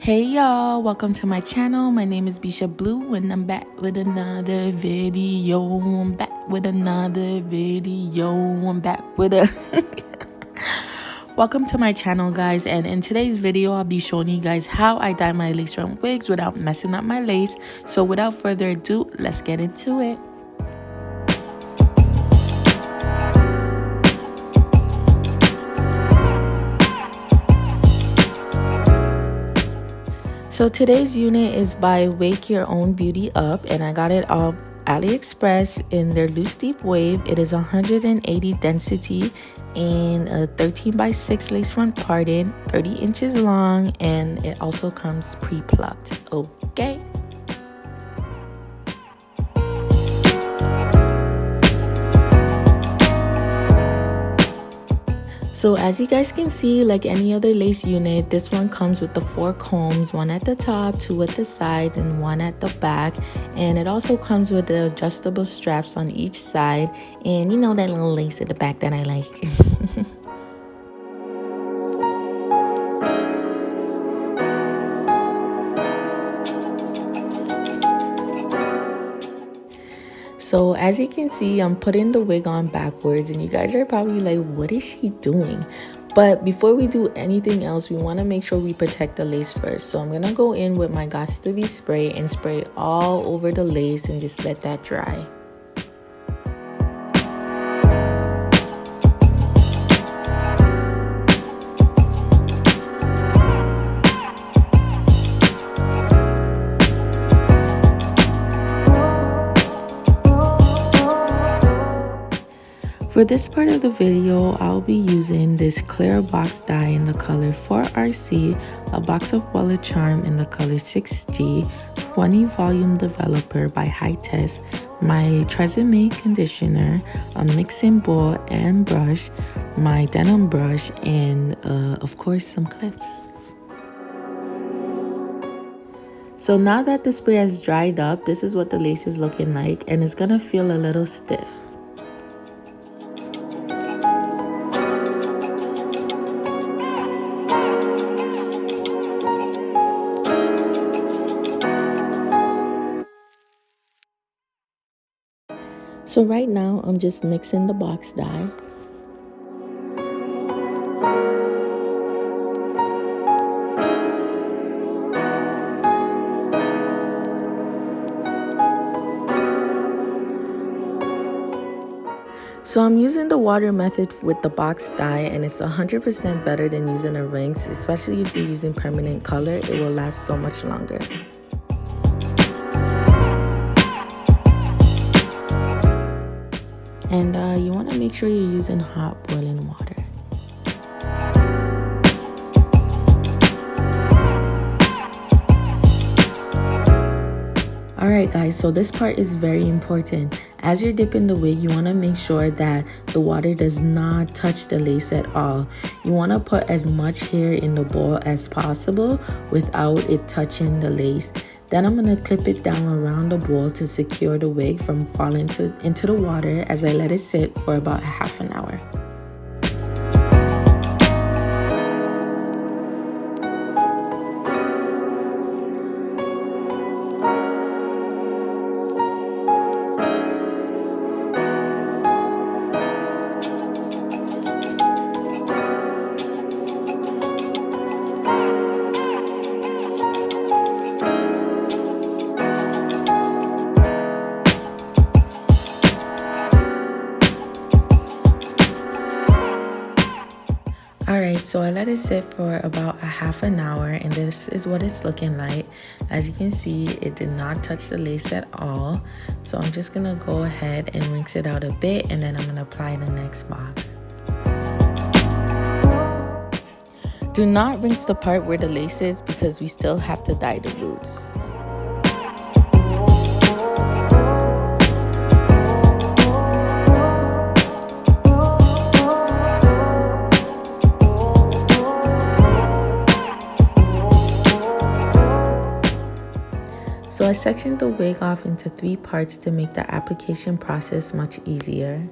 Hey y'all, welcome to my channel. My name is Bisha Blue and I'm back with another video. Welcome to my channel, guys, and in today's video I'll be showing you guys how I dye my lace front wigs without messing up my lace. So without further ado, let's get into it. So today's unit is by Wake Your Own Beauty Up, and I got it off AliExpress in their loose deep wave. It is 180 density in a 13x6 lace front parting, 30 inches long, and it also comes pre-plucked. Okay. So as you guys can see, like any other lace unit, this one comes with the 4 combs, one at the top, 2 at the sides, and 1 at the back. And it also comes with the adjustable straps on each side, and you know that little lace at the back that I like. So as you can see, I'm putting the wig on backwards, and you guys are probably like, what is she doing? But before we do anything else, we want to make sure we protect the lace first. So I'm going to go in with my Gots to Be spray and spray all over the lace and just let that dry. For this part of the video, I'll be using this Clairol-box-dye in the color 4RC, a box of wella-colour-charm in the color 6G, 20 volume developer by High Test, my Tresemme conditioner, a mixing bowl and brush, my denim brush, and of course some clips. So now that the spray has dried up, this is what the lace is looking like, and it's gonna feel a little stiff. So right now, I'm just mixing the box dye. So I'm using the water method with the box dye, and it's 100% better than using a rinse, especially if you're using permanent color. It will last so much longer. And you want to make sure you're using hot boiling water. Alright guys, so this part is very important. As you're dipping the wig, you want to make sure that the water does not touch the lace at all. You want to put as much hair in the bowl as possible without it touching the lace. Then I'm going to clip it down around the bowl to secure the wig from falling into the water as I let it sit for about half an hour. Alright, so I let it sit for about a half an hour, and this is what it's looking like. As you can see, it did not touch the lace at all. So I'm just going to go ahead and rinse it out a bit, and then I'm going to apply the next box. Do not rinse the part where the lace is because we still have to dye the roots. So I sectioned the wig off into 3 parts to make the application process much easier.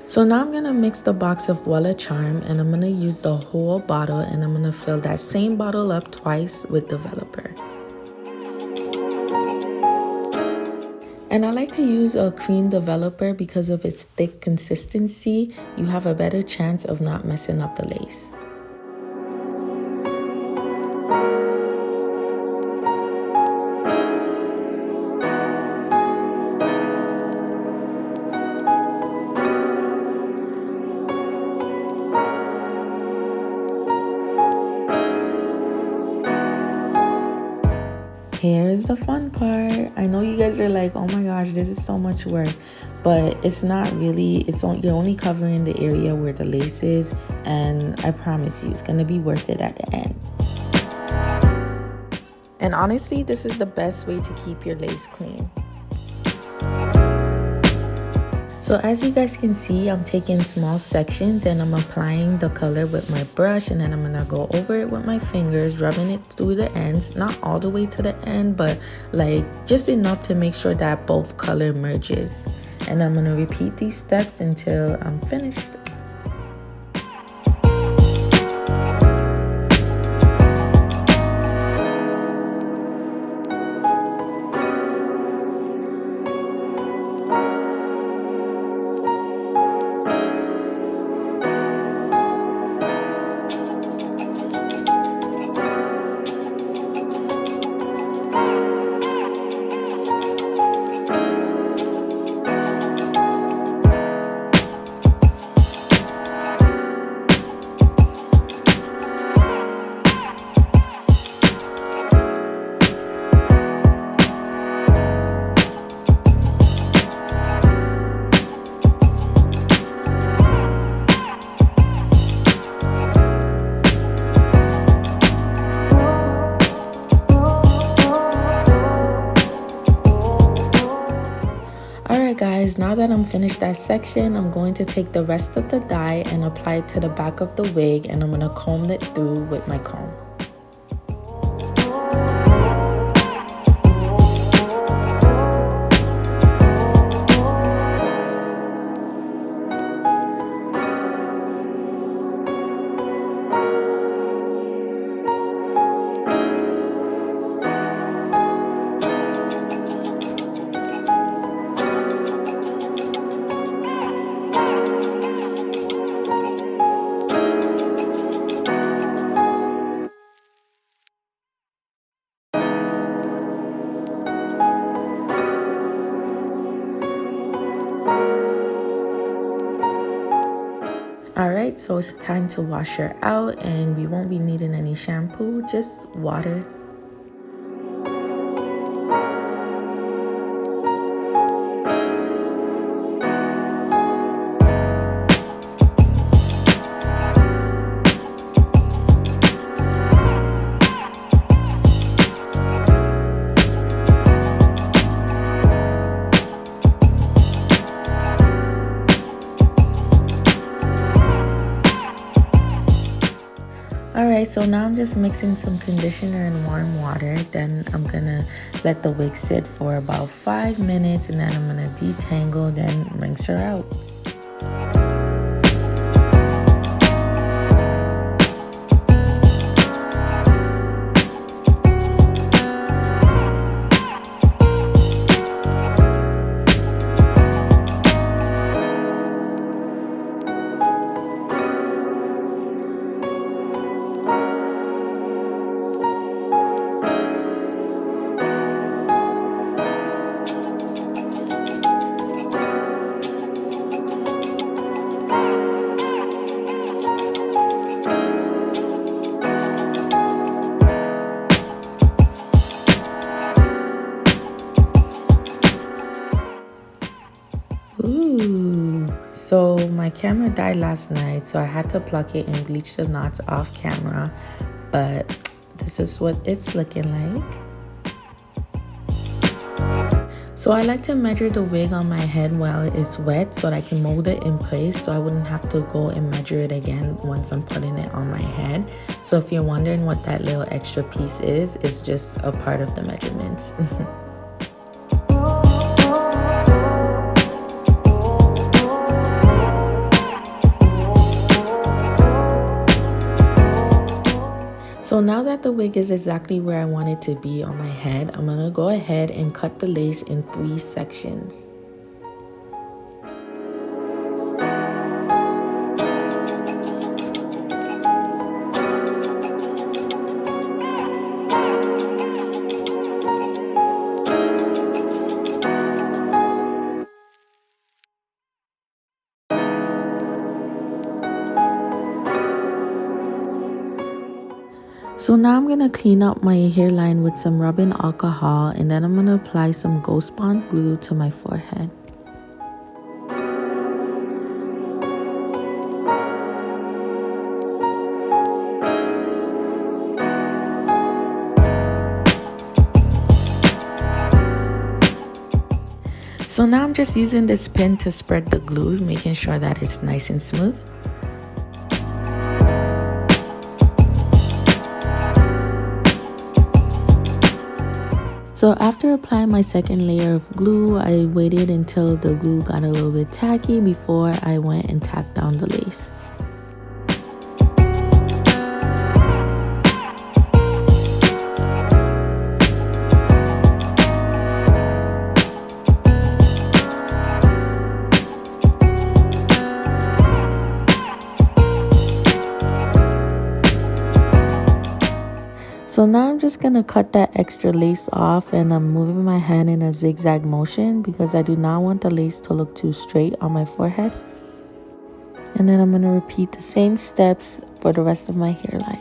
So now I'm gonna mix the box of Wella-charm, and I'm gonna use the whole bottle, and I'm gonna fill that same bottle up twice with developer. And I like to use a cream developer because of its thick consistency. You have a better chance of not messing up the lace. Here's the fun part. I know you guys are like, oh my gosh, this is so much work, but it's not really. You're only covering the area where the lace is, and I promise you it's gonna be worth it at the end. And honestly, this is the best way to keep your lace clean. So as you guys can see, I'm taking small sections and I'm applying the color with my brush, and then I'm gonna go over it with my fingers, rubbing it through the ends, not all the way to the end, but like just enough to make sure that both color merges. And I'm gonna repeat these steps until I'm finished. Alright guys, now that I'm finished that section, I'm going to take the rest of the dye and apply it to the back of the wig, and I'm going to comb it through with my comb. Alright, so it's time to wash her out, and we won't be needing any shampoo, just water. Alright, so now I'm just mixing some conditioner and warm water. Then I'm gonna let the wig sit for about 5 minutes, and then I'm gonna detangle, then rinse her out. Ooh, so my camera died last night, so I had to pluck it and bleach the knots off camera, but this is what it's looking like. So I like to measure the wig on my head while it's wet so that I can mold it in place, so I wouldn't have to go and measure it again once I'm putting it on my head. So if you're wondering what that little extra piece is, it's just a part of the measurements. now that the wig is exactly where I want it to be on my head, I'm going to go ahead and cut the lace in 3 sections. So now I'm going to clean up my hairline with some rubbing alcohol, and then I'm going to apply some Ghost Bond glue to my forehead. So now I'm just using this pin to spread the glue, making sure that it's nice and smooth. So after applying my second layer of glue, I waited until the glue got a little bit tacky before I went and tacked down the lace. So now I'm just going to cut that extra lace off, and I'm moving my hand in a zigzag motion because I do not want the lace to look too straight on my forehead. And then I'm going to repeat the same steps for the rest of my hairline.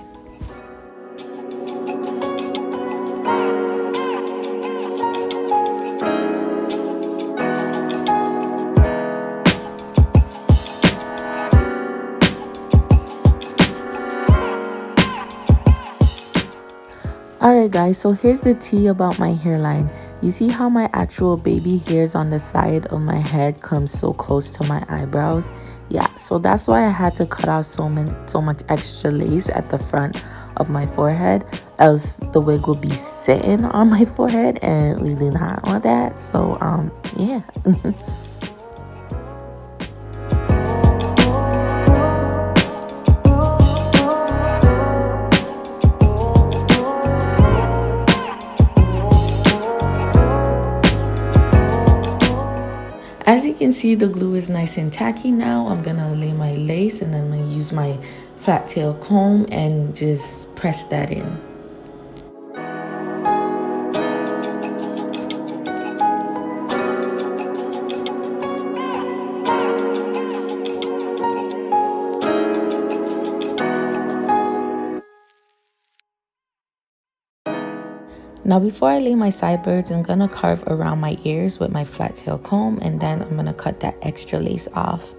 Alright guys, so here's the tea about my hairline. You see how my actual baby hairs on the side of my head come so close to my eyebrows? Yeah, so that's why I had to cut out so much extra lace at the front of my forehead, else the wig will be sitting on my forehead, and we do not want that. So yeah. As you can see, the glue is nice and tacky now. I'm going to lay my lace, and then I'm going to use my flat tail comb and just press that in. Now before I lay my sideburns, I'm going to carve around my ears with my flat tail comb, and then I'm going to cut that extra lace off.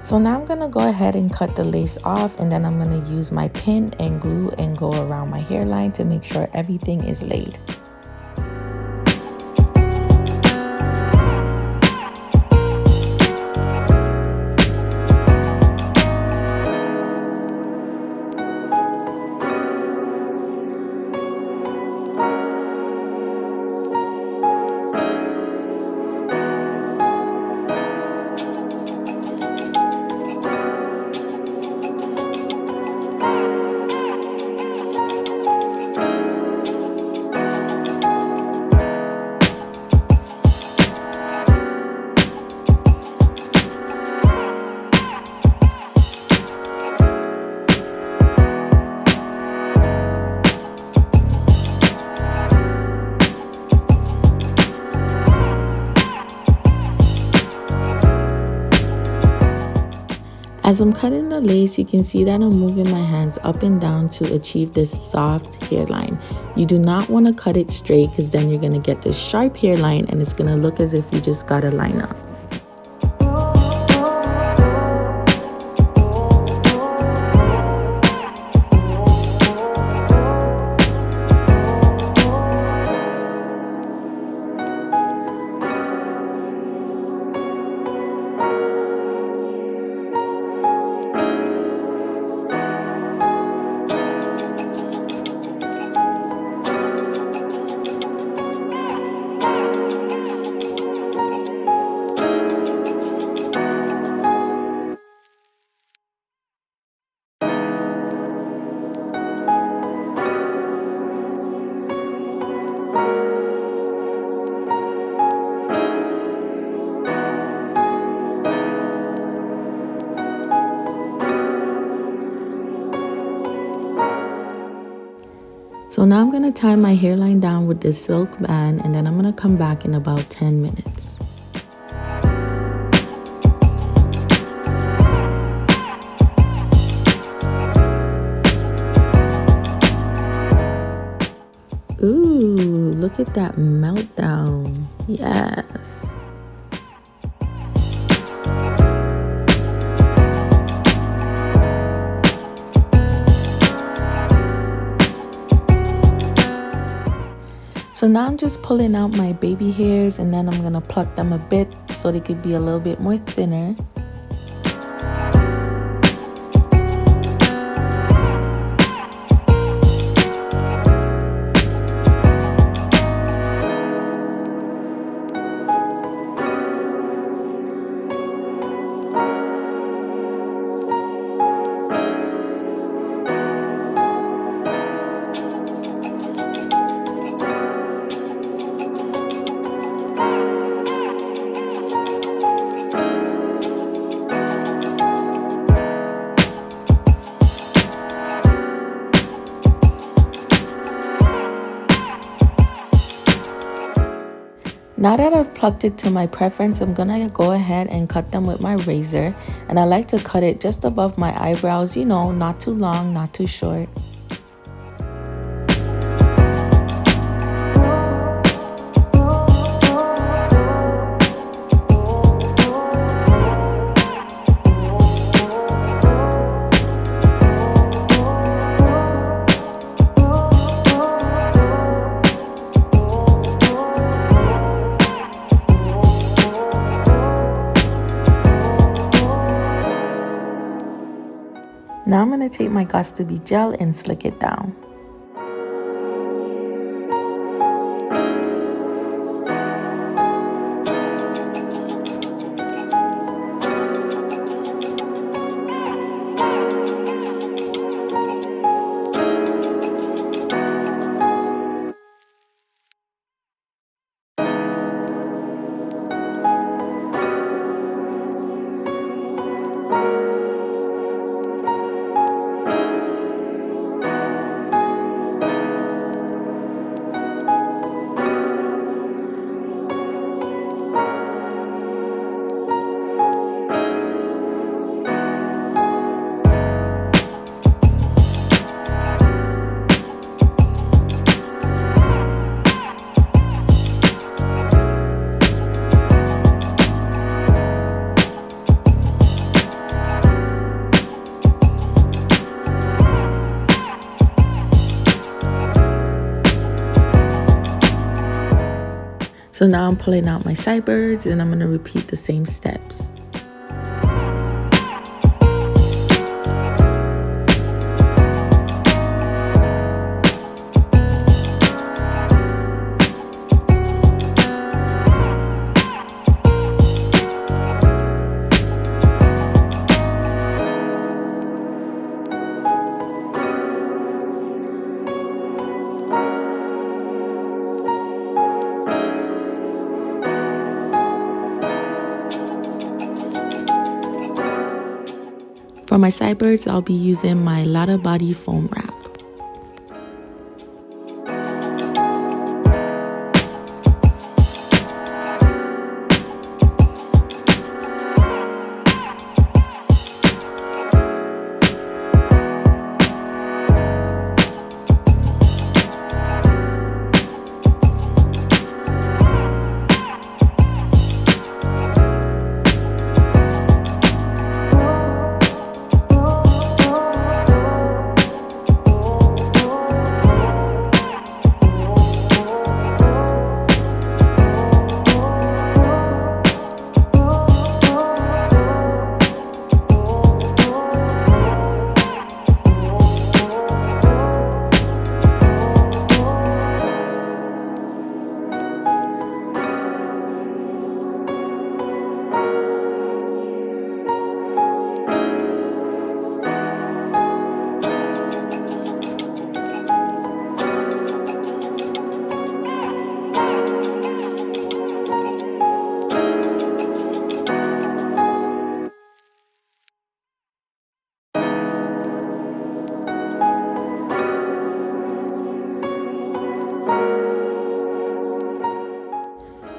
So now I'm gonna go ahead and cut the lace off, and then I'm gonna use my pin and glue and go around my hairline to make sure everything is laid. As I'm cutting the lace, you can see that I'm moving my hands up and down to achieve this soft hairline. You do not want to cut it straight because then you're going to get this sharp hairline and it's going to look as if you just got a line up. So now I'm going to tie my hairline down with this silk band, and then I'm going to come back in about 10 minutes. Ooh, look at that meltdown. Yes. So now I'm just pulling out my baby hairs, and then I'm gonna pluck them a bit so they could be a little bit more thinner. Now that I've plucked it to my preference, I'm gonna go ahead and cut them with my razor, and I like to cut it just above my eyebrows, you know, not too long, not too short. Now I'm going to take my Got2b gel and slick it down. So now I'm pulling out my sideburns and I'm going to repeat the same steps. For my sideburns, I'll be using my lotta-body foam wrap.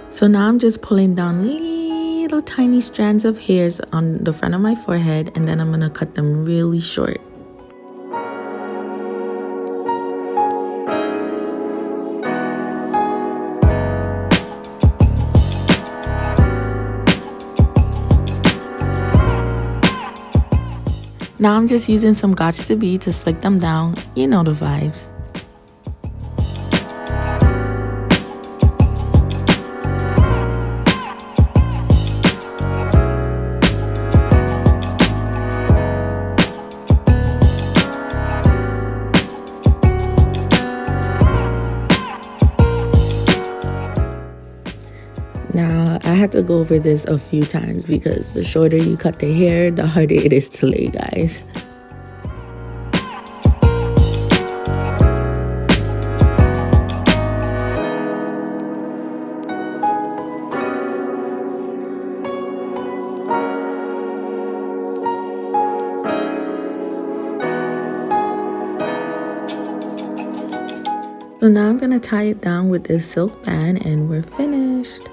So now I'm just pulling down little tiny strands of hairs on the front of my forehead, and then I'm going to cut them really short. Now I'm just using some Gots-to-Be to slick them down. You know the vibes. Now, I had to go over this a few times because the shorter you cut the hair, the harder it is to lay, guys. So now I'm going to tie it down with this silk band and we're finished.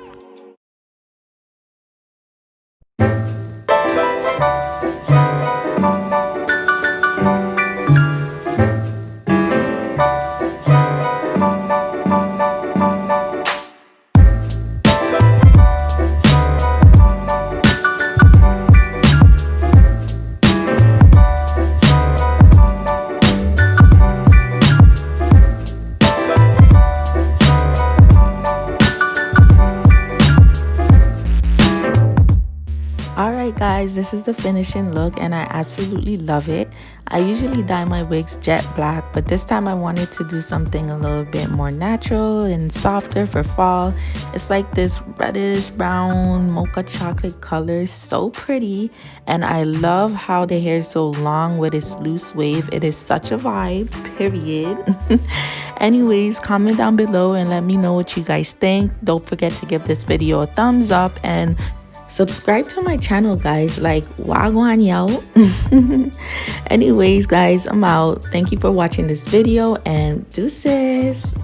Alright guys, this is the finishing look and I absolutely love it. I usually dye my wigs jet black, but this time I wanted to do something a little bit more natural and softer for fall. It's like this reddish brown mocha chocolate color, so pretty, and I love how the hair is so long with its loose wave. It is such a vibe, period. Anyways, comment down below and let me know what you guys think. Don't forget to give this video a thumbs up and subscribe to my channel, guys. Like, wagwan yo. Anyways, guys, I'm out. Thank you for watching this video and deuces.